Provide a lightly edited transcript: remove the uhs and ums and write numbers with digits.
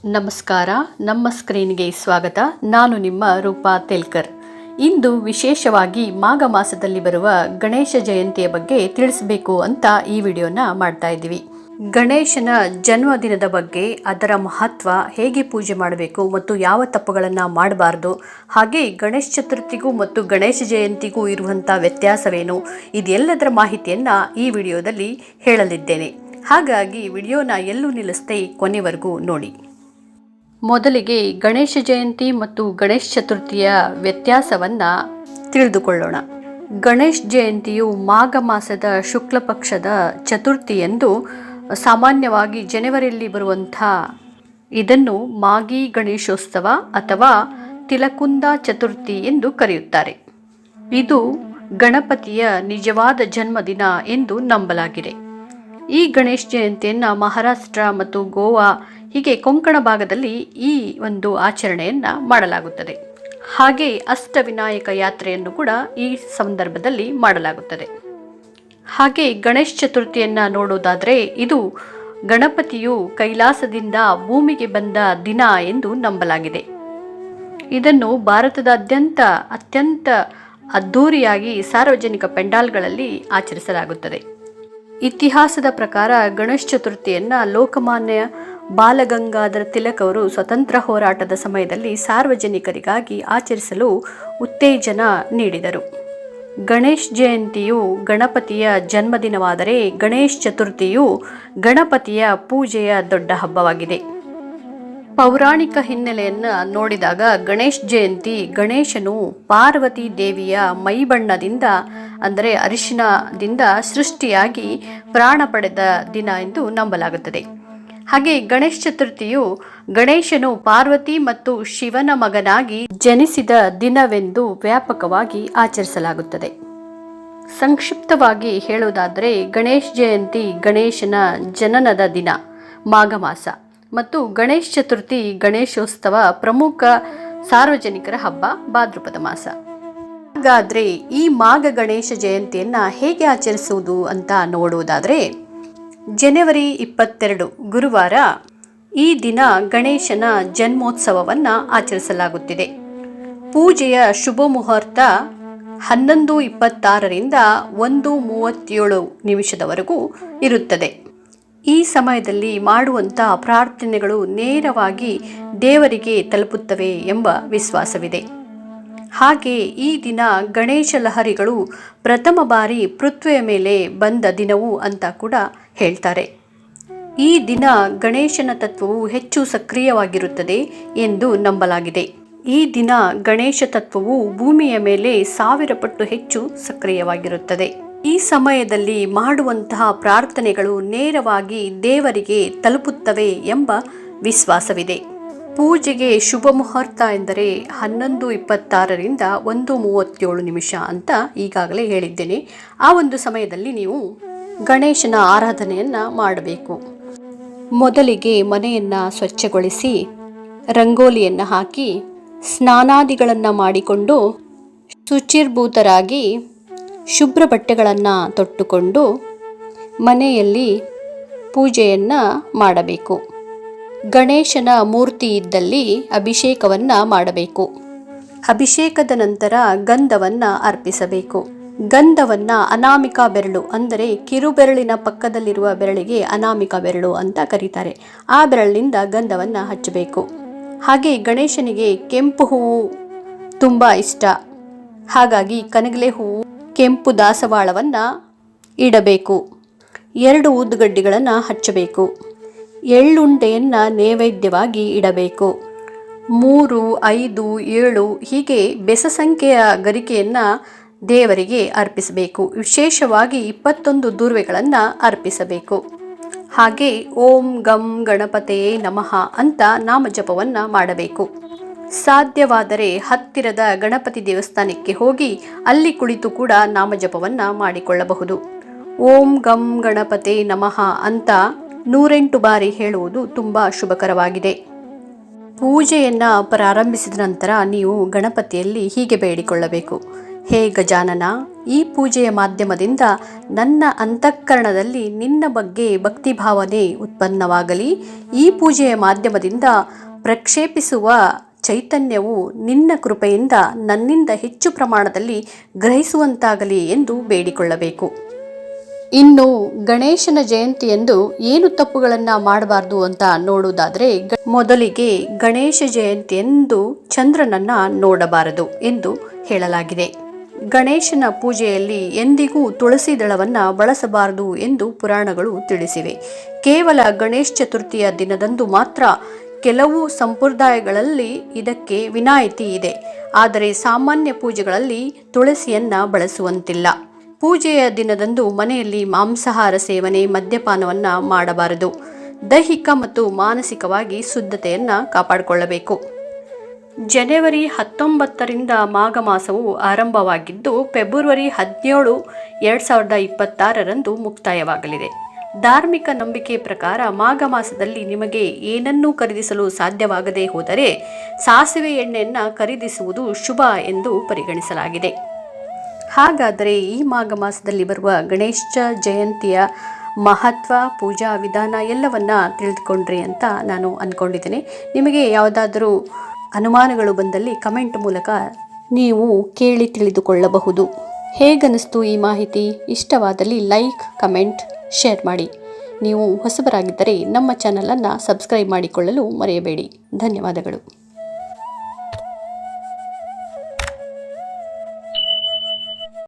ನಮಸ್ಕಾರ. ನಮ್ಮ ಸ್ಕ್ರೀನ್ಗೆ ಸ್ವಾಗತ. ನಾನು ನಿಮ್ಮ ರೂಪಾ ತೆಲ್ಕರ್. ಇಂದು ವಿಶೇಷವಾಗಿ ಮಾಘ ಮಾಸದಲ್ಲಿ ಬರುವ ಗಣೇಶ ಜಯಂತಿಯ ಬಗ್ಗೆ ತಿಳಿಸಬೇಕು ಅಂತ ಈ ವಿಡಿಯೋನ ಮಾಡ್ತಾ ಇದ್ದೀವಿ. ಗಣೇಶನ ಜನ್ಮದಿನದ ಬಗ್ಗೆ, ಅದರ ಮಹತ್ವ, ಹೇಗೆ ಪೂಜೆ ಮಾಡಬೇಕು ಮತ್ತು ಯಾವ ತಪ್ಪುಗಳನ್ನು ಮಾಡಬಾರ್ದು, ಹಾಗೆ ಗಣೇಶ ಚತುರ್ಥಿಗೂ ಮತ್ತು ಗಣೇಶ ಜಯಂತಿಗೂ ಇರುವಂಥ ವ್ಯತ್ಯಾಸವೇನು, ಇದೆಲ್ಲದರ ಮಾಹಿತಿಯನ್ನು ಈ ವಿಡಿಯೋದಲ್ಲಿ ಹೇಳಲಿದ್ದೇನೆ. ಹಾಗಾಗಿ ವಿಡಿಯೋನ ಎಲ್ಲೂ ನಿಲ್ಲಿಸದೆ ಕೊನೆವರೆಗೂ ನೋಡಿ. ಮೊದಲಿಗೆ ಗಣೇಶ ಜಯಂತಿ ಮತ್ತು ಗಣೇಶ ಚತುರ್ಥಿಯ ವ್ಯತ್ಯಾಸವನ್ನು ತಿಳಿದುಕೊಳ್ಳೋಣ. ಗಣೇಶ ಜಯಂತಿಯು ಮಾಘ ಮಾಸದ ಶುಕ್ಲ ಪಕ್ಷದ ಚತುರ್ಥಿಯಂದು ಸಾಮಾನ್ಯವಾಗಿ ಜನವರಿಯಲ್ಲಿ ಬರುವಂಥ ಇದನ್ನು ಮಾಘಿ ಗಣೇಶೋತ್ಸವ ಅಥವಾ ತಿಲಕುಂದ ಚತುರ್ಥಿ ಎಂದು ಕರೆಯುತ್ತಾರೆ. ಇದು ಗಣಪತಿಯ ನಿಜವಾದ ಜನ್ಮದಿನ ಎಂದು ನಂಬಲಾಗಿದೆ. ಈ ಗಣೇಶ ಜಯಂತಿಯನ್ನು ಮಹಾರಾಷ್ಟ್ರ ಮತ್ತು ಗೋವಾ ಹೀಗೆ ಕೊಂಕಣ ಭಾಗದಲ್ಲಿ ಈ ಒಂದು ಆಚರಣೆಯನ್ನು ಮಾಡಲಾಗುತ್ತದೆ. ಹಾಗೆ ಅಷ್ಟವಿನಾಯಕ ಯಾತ್ರೆಯನ್ನು ಕೂಡ ಈ ಸಂದರ್ಭದಲ್ಲಿ ಮಾಡಲಾಗುತ್ತದೆ. ಹಾಗೆ ಗಣೇಶ ಚತುರ್ಥಿಯನ್ನು ನೋಡೋದಾದರೆ ಇದು ಗಣಪತಿಯು ಕೈಲಾಸದಿಂದ ಭೂಮಿಗೆ ಬಂದ ದಿನ ಎಂದು ನಂಬಲಾಗಿದೆ. ಇದನ್ನು ಭಾರತದಾದ್ಯಂತ ಅತ್ಯಂತ ಅದ್ಧೂರಿಯಾಗಿ ಸಾರ್ವಜನಿಕ ಪೆಂಡಾಲ್ಗಳಲ್ಲಿ ಆಚರಿಸಲಾಗುತ್ತದೆ. ಇತಿಹಾಸದ ಪ್ರಕಾರ ಗಣೇಶ ಚತುರ್ಥಿಯನ್ನು ಲೋಕಮಾನ್ಯ ಬಾಲಗಂಗಾಧರ ತಿಲಕ್ ಅವರು ಸ್ವತಂತ್ರ ಹೋರಾಟದ ಸಮಯದಲ್ಲಿ ಸಾರ್ವಜನಿಕರಿಗಾಗಿ ಆಚರಿಸಲು ಉತ್ತೇಜನ ನೀಡಿದರು. ಗಣೇಶ ಜಯಂತಿಯು ಗಣಪತಿಯ ಜನ್ಮದಿನವಾದರೆ ಗಣೇಶ ಚತುರ್ಥಿಯು ಗಣಪತಿಯ ಪೂಜೆಯ ದೊಡ್ಡ ಹಬ್ಬವಾಗಿದೆ. ಪೌರಾಣಿಕ ಹಿನ್ನೆಲೆಯನ್ನು ನೋಡಿದಾಗ ಗಣೇಶ ಜಯಂತಿ ಗಣೇಶನು ಪಾರ್ವತಿ ದೇವಿಯ ಮೈಬಣ್ಣದಿಂದ ಅಂದರೆ ಅರಿಶಿಣದಿಂದ ಸೃಷ್ಟಿಯಾಗಿ ಪ್ರಾಣ ಪಡೆದ ದಿನ ಎಂದು ನಂಬಲಾಗುತ್ತದೆ. ಹಾಗೆ ಗಣೇಶ ಚತುರ್ಥಿಯು ಗಣೇಶನು ಪಾರ್ವತಿ ಮತ್ತು ಶಿವನ ಮಗನಾಗಿ ಜನಿಸಿದ ದಿನವೆಂದು ವ್ಯಾಪಕವಾಗಿ ಆಚರಿಸಲಾಗುತ್ತದೆ. ಸಂಕ್ಷಿಪ್ತವಾಗಿ ಹೇಳುವುದಾದರೆ ಗಣೇಶ ಜಯಂತಿ ಗಣೇಶನ ಜನನದ ದಿನ ಮಾಘ ಮಾಸ ಮತ್ತು ಗಣೇಶ ಚತುರ್ಥಿ ಗಣೇಶೋತ್ಸವ ಪ್ರಮುಖ ಸಾರ್ವಜನಿಕರ ಹಬ್ಬ ಭಾದ್ರಪದ ಮಾಸ. ಹಾಗಾದರೆ ಈ ಮಾಘ ಗಣೇಶ ಜಯಂತಿಯನ್ನು ಹೇಗೆ ಆಚರಿಸುವುದು ಅಂತ ನೋಡುವುದಾದರೆ ಜನವರಿ 22 ಗುರುವಾರ ಈ ದಿನ ಗಣೇಶನ ಜನ್ಮೋತ್ಸವವನ್ನು ಆಚರಿಸಲಾಗುತ್ತಿದೆ. ಪೂಜೆಯ ಶುಭ ಮುಹೂರ್ತ 11:26ರಿಂದ 1:37 ಇರುತ್ತದೆ. ಈ ಸಮಯದಲ್ಲಿ ಮಾಡುವಂಥ ಪ್ರಾರ್ಥನೆಗಳು ನೇರವಾಗಿ ದೇವರಿಗೆ ತಲುಪುತ್ತವೆ ಎಂಬ ವಿಶ್ವಾಸವಿದೆ. ಹಾಗೆ ಈ ದಿನ ಗಣೇಶ ಲಹರಿಗಳು ಪ್ರಥಮ ಬಾರಿ ಪೃಥ್ವಿಯ ಮೇಲೆ ಬಂದ ದಿನವೂ ಅಂತ ಕೂಡ ಹೇಳ್ತಾರೆ. ಈ ದಿನ ಗಣೇಶನ ತತ್ವವು ಹೆಚ್ಚು ಸಕ್ರಿಯವಾಗಿರುತ್ತದೆ ಎಂದು ನಂಬಲಾಗಿದೆ. ಈ ದಿನ ಗಣೇಶ ತತ್ವವು ಭೂಮಿಯ ಮೇಲೆ 1000 ಪಟ್ಟು ಹೆಚ್ಚು ಸಕ್ರಿಯವಾಗಿರುತ್ತದೆ. ಈ ಸಮಯದಲ್ಲಿ ಮಾಡುವಂತಹ ಪ್ರಾರ್ಥನೆಗಳು ನೇರವಾಗಿ ದೇವರಿಗೆ ತಲುಪುತ್ತವೆ ಎಂಬ ವಿಶ್ವಾಸವಿದೆ. ಪೂಜೆಗೆ ಶುಭ ಮುಹೂರ್ತ ಎಂದರೆ 11:26ರಿಂದ 1:37 ಅಂತ ಈಗಾಗಲೇ ಹೇಳಿದ್ದೇನೆ. ಆ ಒಂದು ಸಮಯದಲ್ಲಿ ನೀವು ಗಣೇಶನ ಆರಾಧನೆಯನ್ನು ಮಾಡಬೇಕು. ಮೊದಲಿಗೆ ಮನೆಯನ್ನು ಸ್ವಚ್ಛಗೊಳಿಸಿ ರಂಗೋಲಿಯನ್ನು ಹಾಕಿ ಸ್ನಾನಾದಿಗಳನ್ನು ಮಾಡಿಕೊಂಡು ಶುಚಿರ್ಭೂತರಾಗಿ ಶುಭ್ರ ಬಟ್ಟೆಗಳನ್ನು ತೊಟ್ಟುಕೊಂಡು ಮನೆಯಲ್ಲಿ ಪೂಜೆಯನ್ನು ಮಾಡಬೇಕು. ಗಣೇಶನ ಮೂರ್ತಿ ಇದ್ದಲ್ಲಿ ಅಭಿಷೇಕವನ್ನು ಮಾಡಬೇಕು. ಅಭಿಷೇಕದ ನಂತರ ಗಂಧವನ್ನು ಅರ್ಪಿಸಬೇಕು. ಗಂಧವನ್ನು ಅನಾಮಿಕ ಬೆರಳು ಅಂದರೆ ಕಿರುಬೆರಳಿನ ಪಕ್ಕದಲ್ಲಿರುವ ಬೆರಳಿಗೆ ಅನಾಮಿಕ ಬೆರಳು ಅಂತ ಕರೀತಾರೆ. ಆ ಬೆರಳಿನಿಂದ ಗಂಧವನ್ನು ಹಚ್ಚಬೇಕು. ಹಾಗೆ ಗಣೇಶನಿಗೆ ಕೆಂಪು ಹೂವು ತುಂಬ ಇಷ್ಟ. ಹಾಗಾಗಿ ಕನಗಲೆ ಹೂವು, ಕೆಂಪು ದಾಸವಾಳವನ್ನು ಇಡಬೇಕು. 2 ಊದುಗಡ್ಡಿಗಳನ್ನು ಹಚ್ಚಬೇಕು. ಎಳ್ಳುಂಡೆಯನ್ನು ನೈವೇದ್ಯವಾಗಿ ಇಡಬೇಕು. 3, 5, 7 ಹೀಗೆ ಬೆಸ ಸಂಖ್ಯೆಯ ಗರಿಕೆಯನ್ನು ದೇವರಿಗೆ ಅರ್ಪಿಸಬೇಕು. ವಿಶೇಷವಾಗಿ 21 ದೂರ್ವೆಗಳನ್ನು ಅರ್ಪಿಸಬೇಕು. ಹಾಗೆ ಓಂ ಗಂ ಗಣಪತೆಯೇ ನಮಃ ಅಂತ ನಾಮಜಪವನ್ನು ಮಾಡಬೇಕು. ಸಾಧ್ಯವಾದರೆ ಹತ್ತಿರದ ಗಣಪತಿ ದೇವಸ್ಥಾನಕ್ಕೆ ಹೋಗಿ ಅಲ್ಲಿ ಕುಳಿತು ಕೂಡ ನಾಮಜಪವನ್ನು ಮಾಡಿಕೊಳ್ಳಬಹುದು. ಓಂ ಗಂ ಗಣಪತೆ ನಮಃ ಅಂತ 108 ಬಾರಿ ಹೇಳುವುದು ತುಂಬ ಶುಭಕರವಾಗಿದೆ. ಪೂಜೆಯನ್ನು ಪ್ರಾರಂಭಿಸಿದ ನಂತರ ನೀವು ಗಣಪತಿಯಲ್ಲಿ ಹೀಗೆ ಬೇಡಿಕೊಳ್ಳಬೇಕು. ಹೇ ಗಜಾನನ, ಈ ಪೂಜೆಯ ಮಾಧ್ಯಮದಿಂದ ನನ್ನ ಅಂತಃಕರಣದಲ್ಲಿ ನಿನ್ನ ಬಗ್ಗೆ ಭಕ್ತಿಭಾವನೆ ಉತ್ಪನ್ನವಾಗಲಿ. ಈ ಪೂಜೆಯ ಮಾಧ್ಯಮದಿಂದ ಪ್ರಕ್ಷೇಪಿಸುವ ಚೈತನ್ಯವು ನಿನ್ನ ಕೃಪೆಯಿಂದ ನನ್ನಿಂದ ಹೆಚ್ಚು ಪ್ರಮಾಣದಲ್ಲಿ ಗ್ರಹಿಸುವಂತಾಗಲಿ ಎಂದು ಬೇಡಿಕೊಳ್ಳಬೇಕು. ಇನ್ನು ಗಣೇಶನ ಜಯಂತಿಯಂದು ಏನು ತಪ್ಪುಗಳನ್ನು ಮಾಡಬಾರ್ದು ಅಂತ ನೋಡುವುದಾದರೆ, ಮೊದಲಿಗೆ ಗಣೇಶ ಜಯಂತಿಯಂದು ಚಂದ್ರನನ್ನು ನೋಡಬಾರದು ಎಂದು ಹೇಳಲಾಗಿದೆ. ಗಣೇಶನ ಪೂಜೆಯಲ್ಲಿ ಎಂದಿಗೂ ತುಳಸಿ ದಳವನ್ನು ಬಳಸಬಾರದು ಎಂದು ಪುರಾಣಗಳು ತಿಳಿಸಿವೆ. ಕೇವಲ ಗಣೇಶ ಚತುರ್ಥಿಯ ದಿನದಂದು ಮಾತ್ರ ಕೆಲವು ಸಂಪ್ರದಾಯಗಳಲ್ಲಿ ಇದಕ್ಕೆ ವಿನಾಯಿತಿ ಇದೆ. ಆದರೆ ಸಾಮಾನ್ಯ ಪೂಜೆಗಳಲ್ಲಿ ತುಳಸಿಯನ್ನು ಬಳಸುವಂತಿಲ್ಲ. ಪೂಜೆಯ ದಿನದಂದು ಮನೆಯಲ್ಲಿ ಮಾಂಸಾಹಾರ ಸೇವನೆ, ಮದ್ಯಪಾನವನ್ನು ಮಾಡಬಾರದು. ದೈಹಿಕ ಮತ್ತು ಮಾನಸಿಕವಾಗಿ ಶುದ್ಧತೆಯನ್ನು ಕಾಪಾಡಿಕೊಳ್ಳಬೇಕು. ಜನವರಿ 19ರಿಂದ ಮಾಘ ಮಾಸವು ಆರಂಭವಾಗಿದ್ದು ಫೆಬ್ರವರಿ 17, 2026ರಂದು ಮುಕ್ತಾಯವಾಗಲಿದೆ. ಧಾರ್ಮಿಕ ನಂಬಿಕೆ ಪ್ರಕಾರ ಮಾಘ ಮಾಸದಲ್ಲಿ ನಿಮಗೆ ಏನನ್ನೂ ಖರೀದಿಸಲು ಸಾಧ್ಯವಾಗದೇ ಹೋದರೆ ಸಾಸಿವೆ ಎಣ್ಣೆಯನ್ನು ಖರೀದಿಸುವುದು ಶುಭ ಎಂದು ಪರಿಗಣಿಸಲಾಗಿದೆ. ಹಾಗಾದರೆ ಈ ಮಾಘ ಮಾಸದಲ್ಲಿ ಬರುವ ಗಣೇಶ ಜಯಂತಿಯ ಮಹತ್ವ, ಪೂಜಾ ವಿಧಾನ ಎಲ್ಲವನ್ನ ತಿಳಿದುಕೊಂಡ್ರಿ ಅಂತ ನಾನು ಅಂದ್ಕೊಂಡಿದ್ದೇನೆ. ನಿಮಗೆ ಯಾವುದಾದರೂ ಅನುಮಾನಗಳು ಬಂದಲ್ಲಿ ಕಮೆಂಟ್ ಮೂಲಕ ನೀವು ಕೇಳಿ ತಿಳಿದುಕೊಳ್ಳಬಹುದು. ಹೇಗನ್ನಿಸ್ತು ಈ ಮಾಹಿತಿ? ಇಷ್ಟವಾದಲ್ಲಿ ಲೈಕ್, ಕಮೆಂಟ್, ಶೇರ್ ಮಾಡಿ. ನೀವು ಹೊಸಬರಾಗಿದ್ದರೆ ನಮ್ಮ ಚಾನಲನ್ನು ಸಬ್ಸ್ಕ್ರೈಬ್ ಮಾಡಿಕೊಳ್ಳಲು ಮರೆಯಬೇಡಿ. ಧನ್ಯವಾದಗಳು.